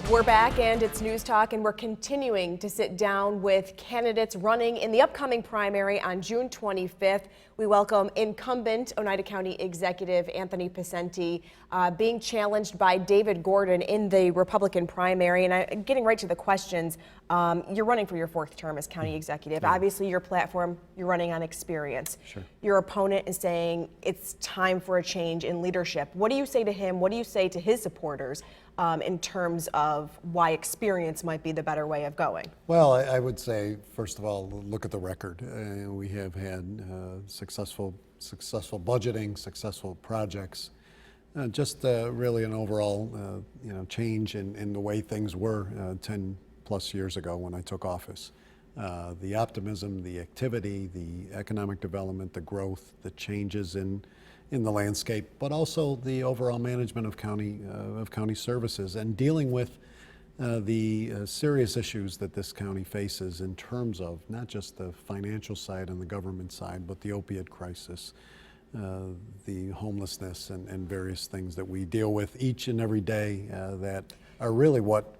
We're back and it's News Talk, and we're continuing to sit down with candidates running in the upcoming primary on June 25th. We welcome incumbent Oneida County Executive Anthony Picente being challenged by David Gordon in the Republican primary. And I'm getting right to the questions. You're running for your fourth term as county executive. Yeah. Obviously, your platform, you're running on experience. Sure. Your opponent is saying it's time for a change in leadership. What do you say to him? What do you say to his supporters in terms of why experience might be the better way of going? Well, I would say, first of all, look at the record. We have had successful budgeting, successful projects, just really an overall change in the way things were 10 plus years ago when I took office. The optimism, the activity, the economic development, the growth, the changes in the landscape, but also the overall management of county services and dealing with the serious issues that this county faces in terms of not just the financial side and the government side, but the opiate crisis, the homelessness and various things that we deal with each and every day that are really what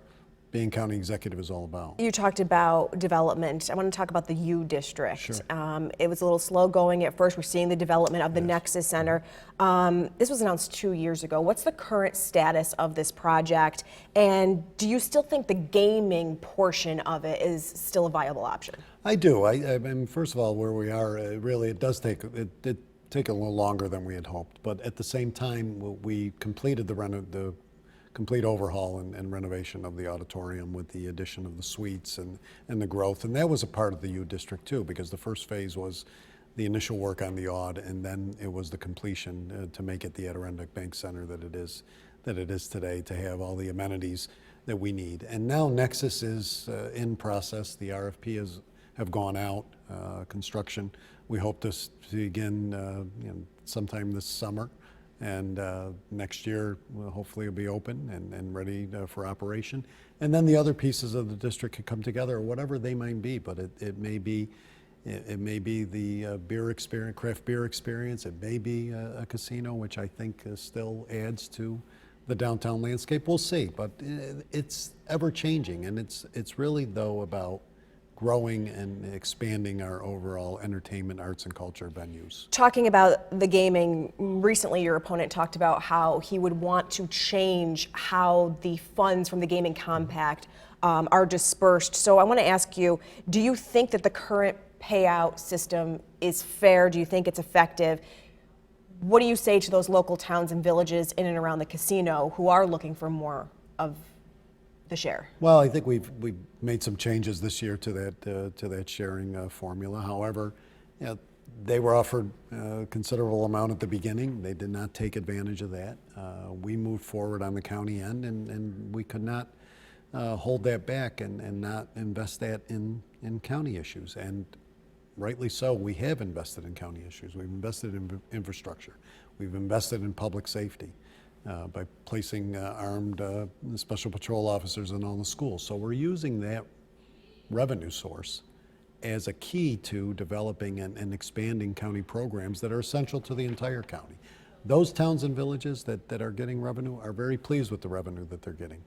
being county executive is all about. You talked about development. I want to talk about the U district. Sure. It was a little slow going at first. We're seeing the development of the Nexus Center. This was announced 2 years ago. What's the current status of this project? And do you still think the gaming portion of it is still a viable option? I do. I mean, first of all, where we are, really, it does take it did take a little longer than we had hoped. But at the same time, we completed the complete overhaul and renovation of the auditorium with the addition of the suites and the growth. And that was a part of the U District too, because the first phase was the initial work on the aud, and then it was the completion to make it the Adirondack Bank Center that it is today, to have all the amenities that we need. And now Nexus is in process. The RFP have gone out, construction. We hope to begin sometime this summer. And next year, hopefully, it'll be open and ready for operation. And then the other pieces of the district can come together, or whatever they might be. But it may be the beer experience, craft beer experience. It may be a casino, which I think still adds to the downtown landscape. We'll see. But it's ever changing, and it's really though about growing and expanding our overall entertainment, arts, and culture venues. Talking about the gaming, recently your opponent talked about how he would want to change how the funds from the gaming compact are dispersed. So I want to ask you, do you think that the current payout system is fair? Do you think it's effective? What do you say to those local towns and villages in and around the casino who are looking for more of the share? Well, I think we've made some changes this year to that sharing formula. However, they were offered a considerable amount at the beginning. They did not take advantage of that. We moved forward on the county end, and we could not hold that back and not invest that in county issues. And rightly so, we have invested in county issues. We've invested in infrastructure. We've invested in public safety. By placing armed special patrol officers in all the schools. So we're using that revenue source as a key to developing and expanding county programs that are essential to the entire county. Those towns and villages that are getting revenue are very pleased with the revenue that they're getting.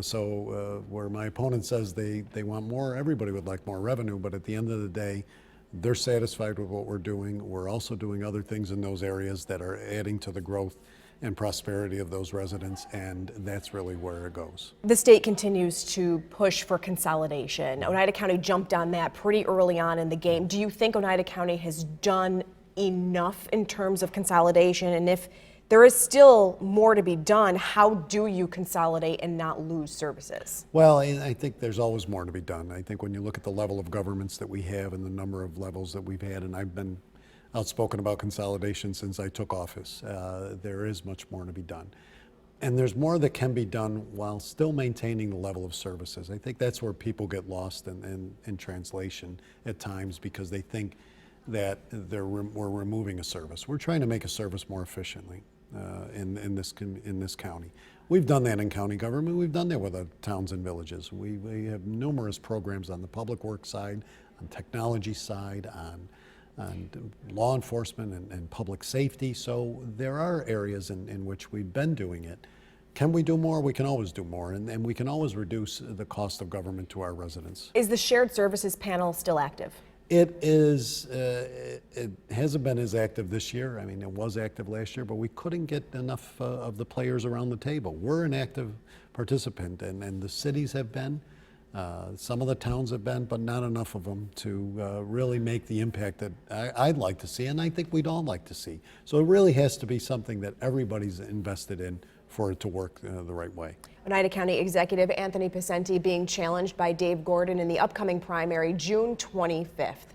So where my opponent says they want more, everybody would like more revenue, but at the end of the day, they're satisfied with what we're doing. We're also doing other things in those areas that are adding to the growth and prosperity of those residents, and that's really where it goes. The state continues to push for consolidation. Oneida County jumped on that pretty early on in the game. Do you think Oneida County has done enough in terms of consolidation? And if there is still more to be done, how do you consolidate and not lose services? Well, I think there's always more to be done. I think when you look at the level of governments that we have and the number of levels that we've had, and I've been outspoken about consolidation since I took office. There is much more to be done. And there's more that can be done while still maintaining the level of services. I think that's where people get lost in translation at times, because they think that we're removing a service. We're trying to make a service more efficiently in this county. We've done that in county government. We've done that with our towns and villages. We have numerous programs on the public works side, on technology side, on law enforcement and public safety. So there are areas in which we've been doing it Can we do more? We can always do more, and we can always reduce the cost of government to our residents. Is the shared services panel still active? It is. It hasn't been as active this year. I mean, it was active last year, but we couldn't get enough of the players around the table. We're an active participant, and the cities have been. Some of the towns have been, but not enough of them to really make the impact that I'd like to see, and I think we'd all like to see. So it really has to be something that everybody's invested in for it to work the right way. Oneida County Executive Anthony Picente being challenged by Dave Gordon in the upcoming primary, June 25th.